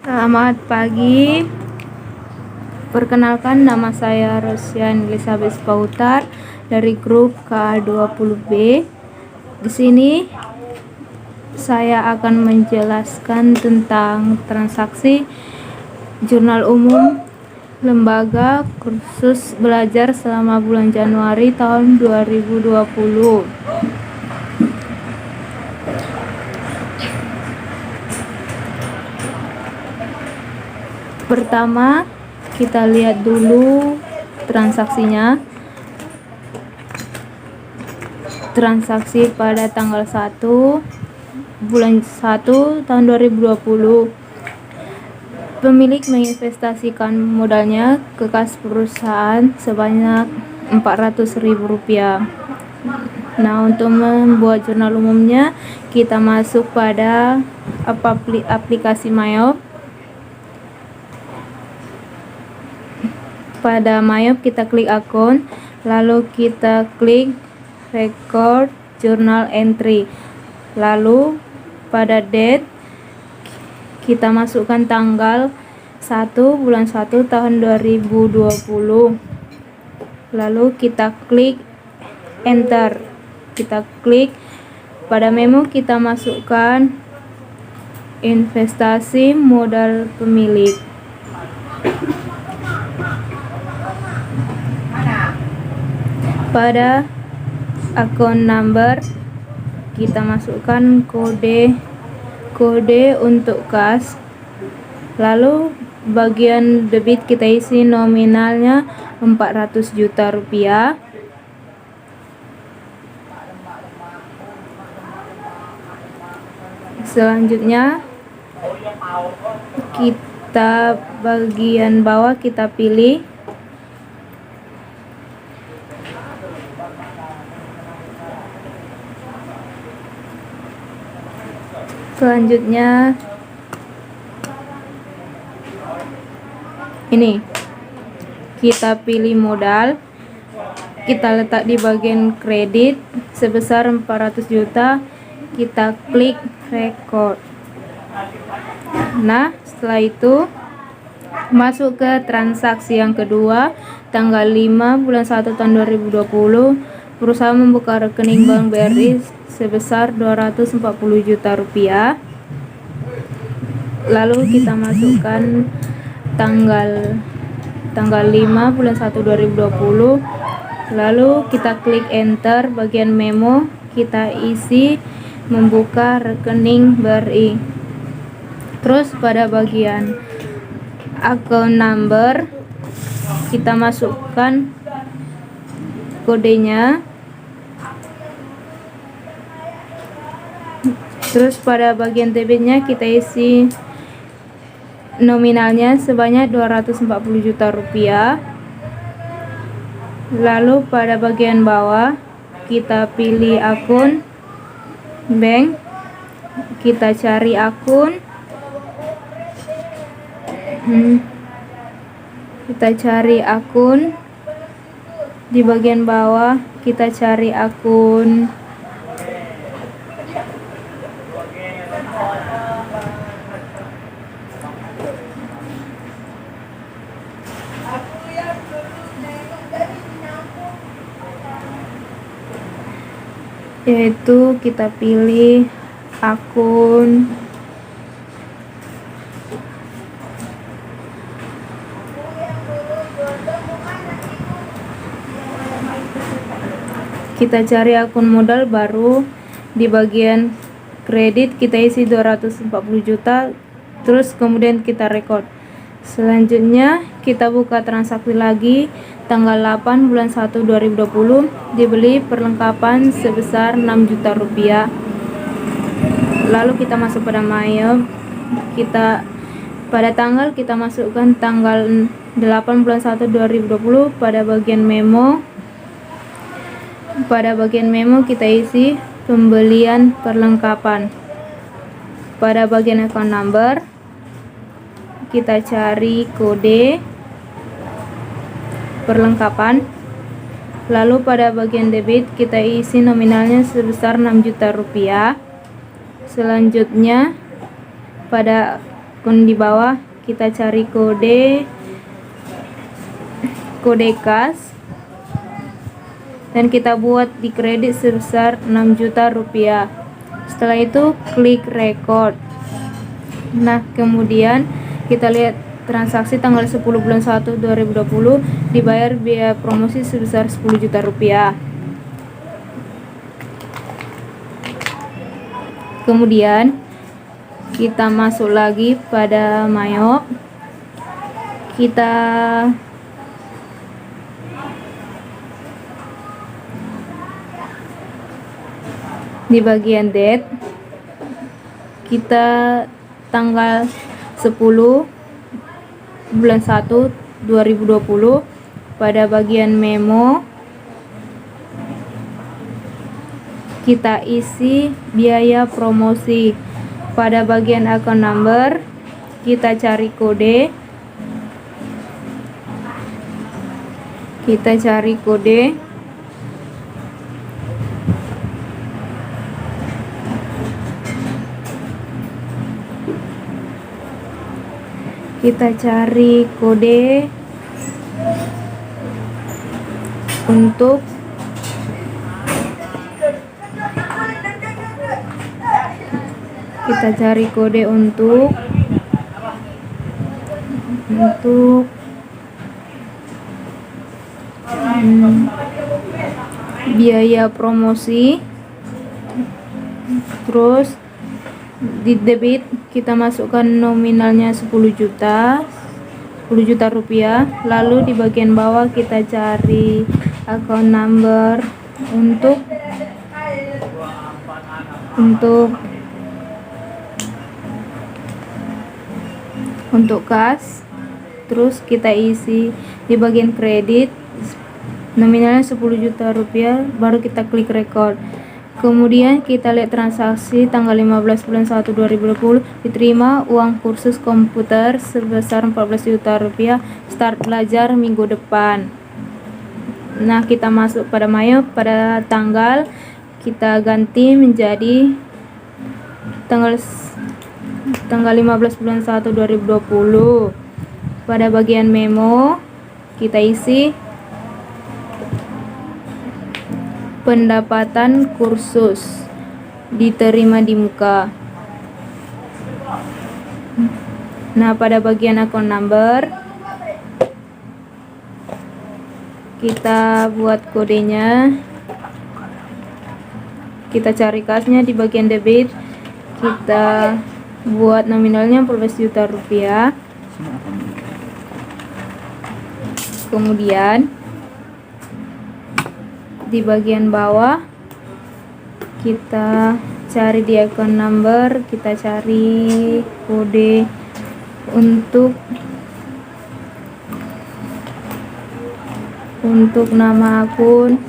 Selamat pagi. Perkenalkan, nama saya Rosian Elizabeth Pautar dari grup K20B. Di sini saya akan menjelaskan tentang transaksi jurnal umum lembaga kursus belajar selama bulan Januari tahun 2020. Pertama, kita lihat dulu transaksinya. Transaksi pada tanggal 1 bulan 1 tahun 2020. Pemilik menginvestasikan modalnya ke kas perusahaan sebanyak Rp400.000. Nah, untuk membuat jurnal umumnya, kita masuk pada aplikasi Mayop. Pada Mayop kita klik akun, lalu kita klik record journal entry, lalu pada date kita masukkan tanggal 1 bulan 1 tahun 2020, lalu kita klik enter. Kita klik pada memo, kita masukkan investasi modal pemilik. Pada akun number kita masukkan kode untuk kas, lalu bagian debit kita isi nominalnya Rp400 juta. Selanjutnya kita bagian bawah kita pilih selanjutnya ini kita pilih modal, kita letak di bagian kredit sebesar 400 juta, kita klik record. Nah, setelah itu masuk ke transaksi yang kedua, tanggal 5 bulan 1 tahun 2020, perusahaan membuka rekening Bank BRI sebesar Rp240 juta. Lalu kita masukkan tanggal 5 bulan 1 2020, lalu kita klik enter. Bagian memo kita isi membuka rekening BRI. Terus pada bagian account number kita masukkan kodenya. Terus pada bagian debitnya kita isi nominalnya sebanyak Rp240 juta. Lalu pada bagian bawah kita pilih akun bank, kita cari akun, di bagian bawah kita cari akun yaitu kita pilih akun kita cari akun modal baru. Di bagian kredit kita isi 240 juta, terus kemudian kita record. Selanjutnya kita buka transaksi lagi, tanggal 8 bulan 1 2020, dibeli perlengkapan sebesar Rp6 juta. Lalu kita masuk pada Mayop, kita pada tanggal kita masukkan tanggal 8 bulan 1 2020. Pada bagian memo kita isi pembelian perlengkapan. Pada bagian account number kita cari kode perlengkapan, lalu pada bagian debit kita isi nominalnya sebesar Rp6 juta. Selanjutnya pada akun di bawah, kita cari kode kas dan kita buat di kredit sebesar 6 juta rupiah. Setelah itu klik record. Nah, kemudian kita lihat transaksi tanggal 10 bulan 1 2020 dibayar biaya promosi sebesar 10 juta rupiah. Kemudian kita masuk lagi pada Mayop. Kita di bagian date, kita tanggal 10 bulan 1 2020 pada bagian memo kita isi biaya promosi. Pada bagian account number kita cari kode, kita cari kode untuk biaya promosi. Terus di debit kita masukkan nominalnya 10 juta rupiah. Lalu di bagian bawah kita cari account number untuk kas. Terus kita isi di bagian kredit nominalnya 10 juta rupiah, baru kita klik record. Kemudian kita lihat transaksi tanggal 15 bulan 1 2020 diterima uang kursus komputer sebesar 14 juta rupiah, start belajar minggu depan. Nah, kita masuk pada Mayop, pada tanggal kita ganti menjadi tanggal 15 bulan 1 2020. Pada bagian memo kita isi pendapatan kursus diterima di muka. Nah, pada bagian account number kita buat kodenya, kita cari kasnya. Di bagian debit kita buat nominalnya 14 juta rupiah. Kemudian di bagian bawah kita cari di account number, kita cari kode untuk nama akun,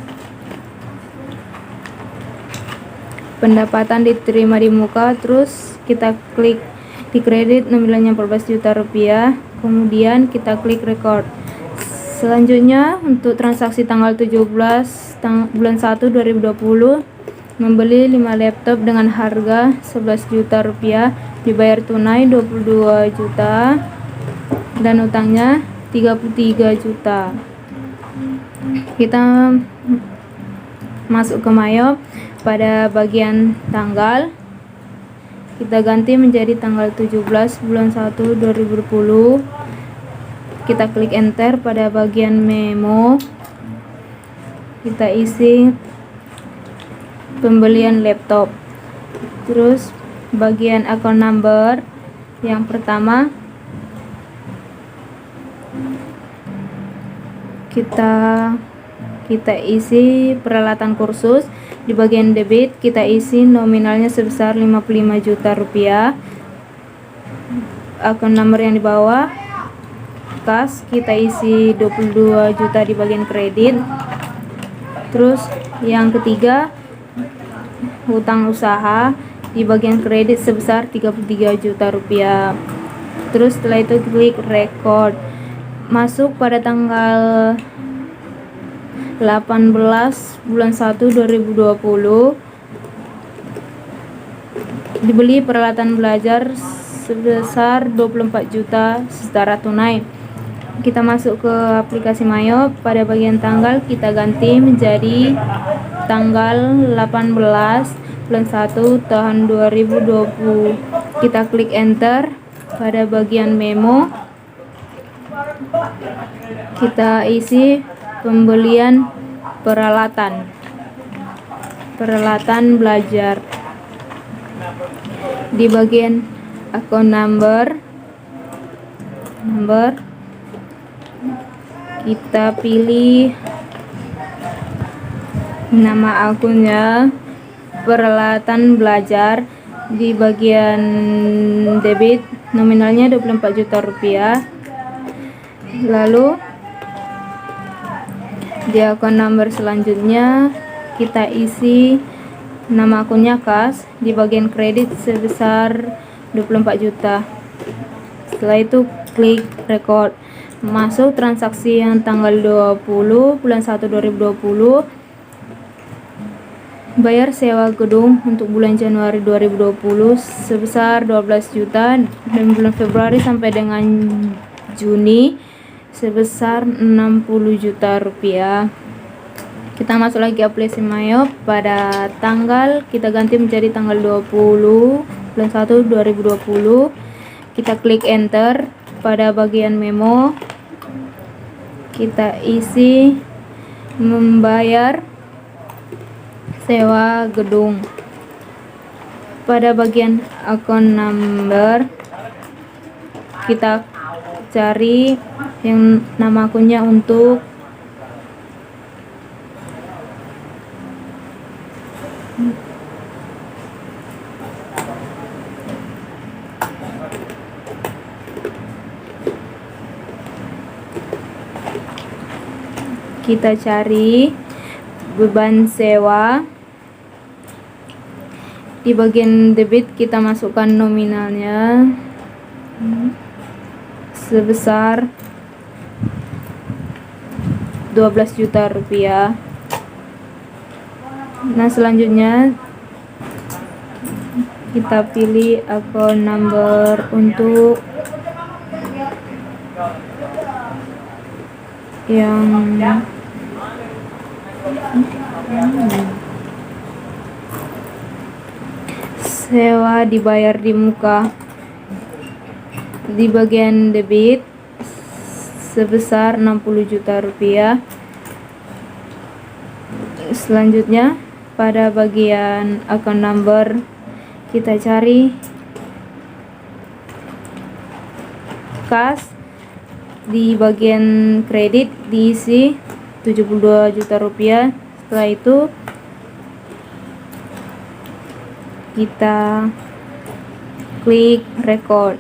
pendapatan diterima di muka. Terus kita klik di kredit nominalnya 14 juta rupiah. Kemudian kita klik record. Selanjutnya untuk transaksi tanggal 17 bulan 1 2020 membeli 5 laptop dengan harga 11 juta rupiah, dibayar tunai 22 juta dan utangnya 33 juta. Kita masuk ke Mayop, pada bagian tanggal kita ganti menjadi tanggal 17 bulan 1 2020. Kita klik enter. Pada bagian memo kita isi pembelian laptop. Terus bagian account number yang pertama kita isi peralatan kursus. Di bagian debit kita isi nominalnya sebesar 55 juta rupiah. Account number yang di bawah kas kita isi 22 juta di bagian kredit. Terus yang ketiga hutang usaha di bagian kredit sebesar 33 juta rupiah. Terus setelah itu klik record. Masuk pada tanggal 18 bulan 1 2020 dibeli peralatan belajar sebesar 24 juta secara tunai. Kita masuk ke aplikasi Mayop. Pada bagian tanggal kita ganti menjadi tanggal 18 bulan 1 tahun 2020. Kita klik enter. Pada bagian memo kita isi pembelian peralatan belajar. Di bagian account number kita pilih nama akunnya peralatan belajar. Di bagian debit nominalnya 24 juta rupiah. Lalu di akun number selanjutnya kita isi nama akunnya kas. Di bagian kredit sebesar 24 juta. Setelah itu klik record. Masuk transaksi yang tanggal 20 bulan 1 2020. Bayar sewa gedung untuk bulan Januari 2020 sebesar 12 juta dan bulan Februari sampai dengan Juni sebesar 60 juta rupiah. Kita masuk lagi aplikasi Mayop. Pada tanggal kita ganti menjadi tanggal 20 bulan 1 2020. Kita klik enter. Pada bagian memo kita isi membayar sewa gedung. Pada bagian account number kita cari yang nama akunnya untuk kita cari beban sewa. Di bagian debit kita masukkan nominalnya sebesar 12 juta rupiah. Nah, selanjutnya kita pilih akun number untuk yang sewa dibayar di muka. Di bagian debit sebesar 60 juta rupiah. Selanjutnya pada bagian account number kita cari kas. Di bagian kredit diisi 72 juta rupiah. Setelah itu kita klik record.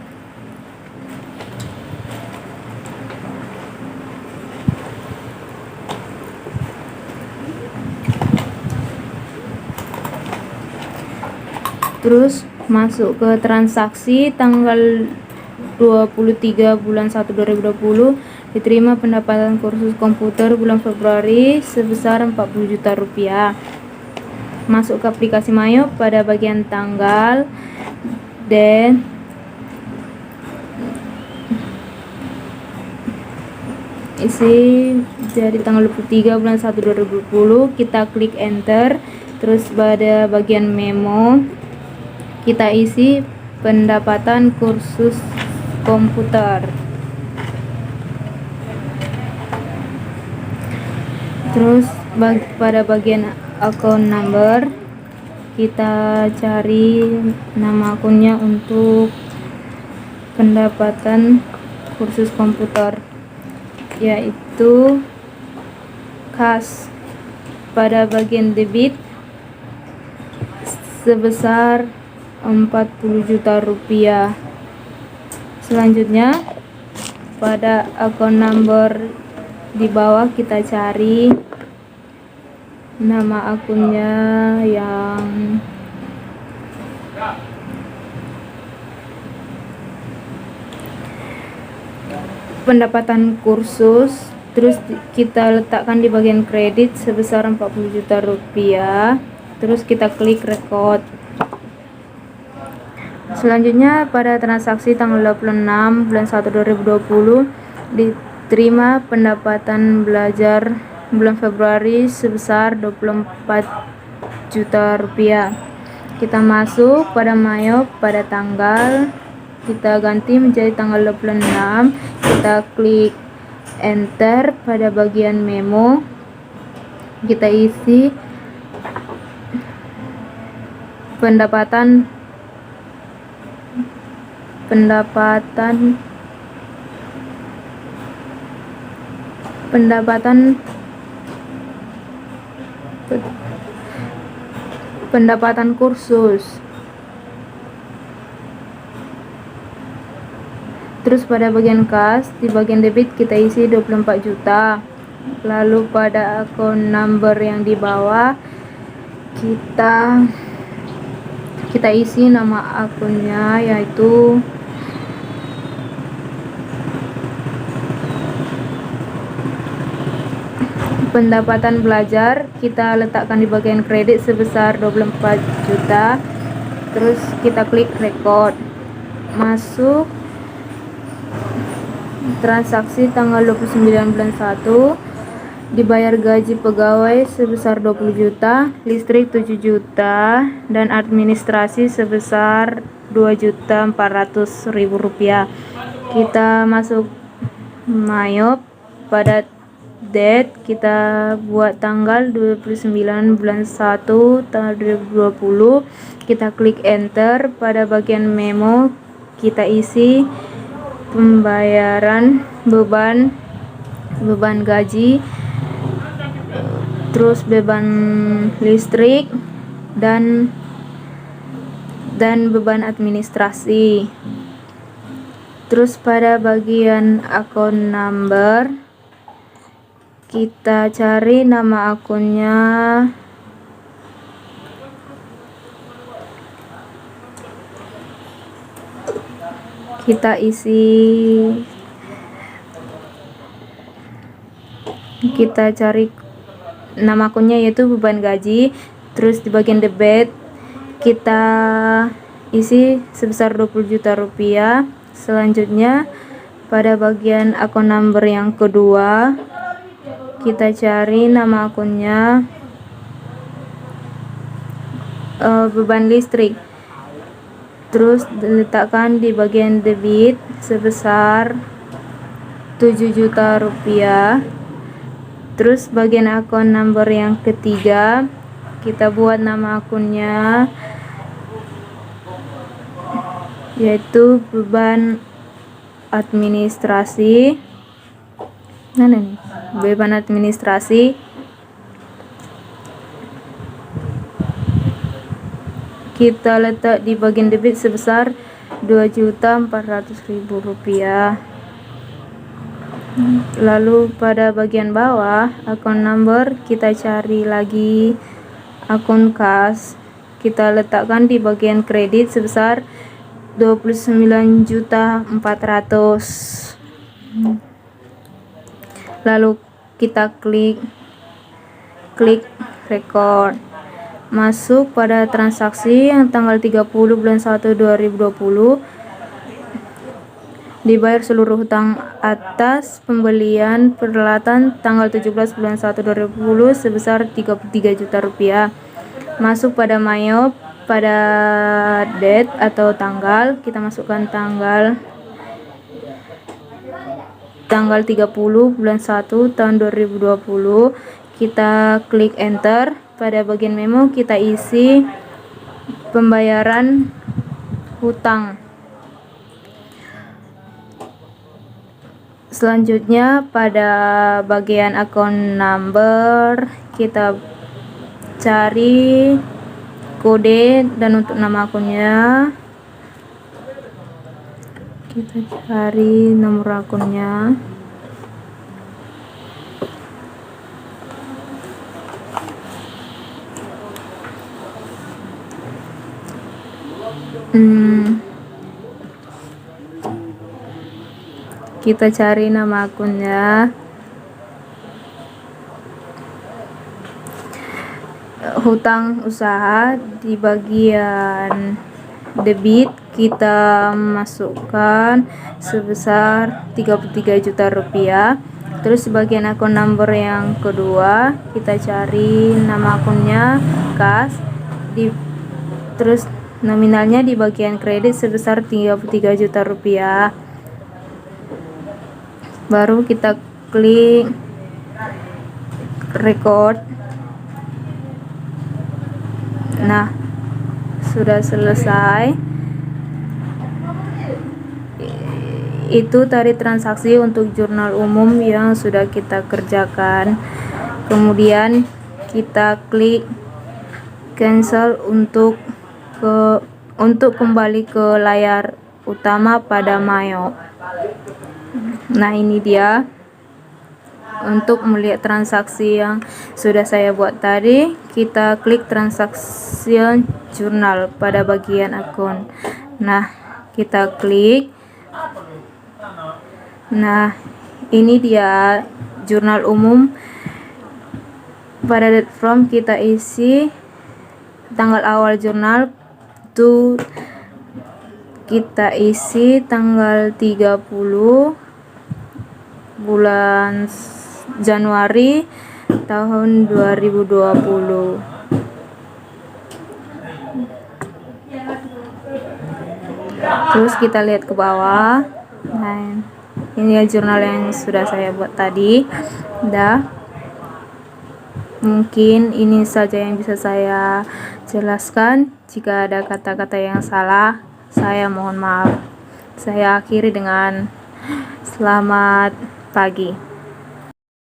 Terus masuk ke transaksi tanggal 23 bulan 1 2020. Diterima pendapatan kursus komputer bulan Februari sebesar 40 juta rupiah. Masuk ke aplikasi Mayop. Pada bagian tanggal dan isi dari tanggal 23 bulan 1 2020. Kita klik enter. Terus pada bagian memo kita isi pendapatan kursus komputer. Terus pada bagian account number kita cari nama akunnya untuk pendapatan kursus komputer, yaitu kas. Pada bagian debit sebesar 40 juta rupiah. Selanjutnya pada akun number di bawah kita cari nama akunnya yang pendapatan kursus. Terus kita letakkan di bagian kredit sebesar 40 juta rupiah. Terus kita klik record. Selanjutnya pada transaksi tanggal 26 bulan 1 2020 diterima pendapatan belajar bulan Februari sebesar 24 juta rupiah. Kita masuk pada Mayo, pada tanggal kita ganti menjadi tanggal 26, kita klik enter. Pada bagian memo kita isi pendapatan kursus. Terus pada bagian kas, di bagian debit kita isi 24 juta. Lalu pada akun number yang di bawah kita isi nama akunnya, yaitu pendapatan belajar. Kita letakkan di bagian kredit sebesar 24 juta. Terus kita klik record. Masuk transaksi tanggal 29 bulan 1, dibayar gaji pegawai sebesar 20 juta, listrik 7 juta, dan administrasi sebesar 2.400.000 rupiah. Kita masuk Mayo, pada date kita buat tanggal 29 bulan 1 tahun 2020. Kita klik enter. Pada bagian memo kita isi pembayaran beban gaji, terus beban listrik, dan beban administrasi. Terus pada bagian akun number kita cari nama akunnya, kita cari nama akunnya, yaitu beban gaji. Terus di bagian debit kita isi sebesar 20 juta rupiah. Selanjutnya pada bagian akun number yang kedua kita cari nama akunnya, beban listrik. Terus diletakkan di bagian debit sebesar 7 juta rupiah. Terus bagian akun number yang ketiga kita buat nama akunnya, yaitu beban administrasi. Beban administrasi. Kita letak di bagian debit sebesar 2.400.000 rupiah. Lalu pada bagian bawah akun number kita cari lagi akun kas. Kita letakkan di bagian kredit sebesar 29.400.000. Lalu kita klik record. Masuk pada transaksi yang tanggal 30 bulan 1 2020, dibayar seluruh hutang atas pembelian peralatan tanggal 17 bulan 1 2020 sebesar 33 juta rupiah. Masuk pada Mayo, pada date atau tanggal kita masukkan tanggal 30 bulan 1 tahun 2020. Kita klik enter. Pada bagian memo kita isi pembayaran hutang. Selanjutnya pada bagian akun number kita cari kode, dan untuk nama akunnya kita cari nomor akunnya. Kita cari nama akunnya, hutang usaha. Di bagian debit kita masukkan sebesar 33 juta rupiah. Terus bagian akun number yang kedua kita cari nama akunnya kas, terus nominalnya di bagian kredit sebesar 33 juta rupiah. Baru kita klik record. Nah, sudah selesai. Itu tadi transaksi untuk jurnal umum yang sudah kita kerjakan. Kemudian kita klik cancel untuk kembali ke layar utama pada Mayo. Nah, ini dia untuk melihat transaksi yang sudah saya buat tadi. Kita klik transaksi jurnal pada bagian akun. Nah, kita klik. Nah, ini dia jurnal umum. Pada date from kita isi tanggal awal jurnal itu kita isi tanggal 30 bulan Januari tahun 2020. Terus kita lihat ke bawah. Nah, ini ya jurnal yang sudah saya buat tadi. Mungkin ini saja yang bisa saya jelaskan. Jika ada kata-kata yang salah, saya mohon maaf. Saya akhiri dengan selamat pagi.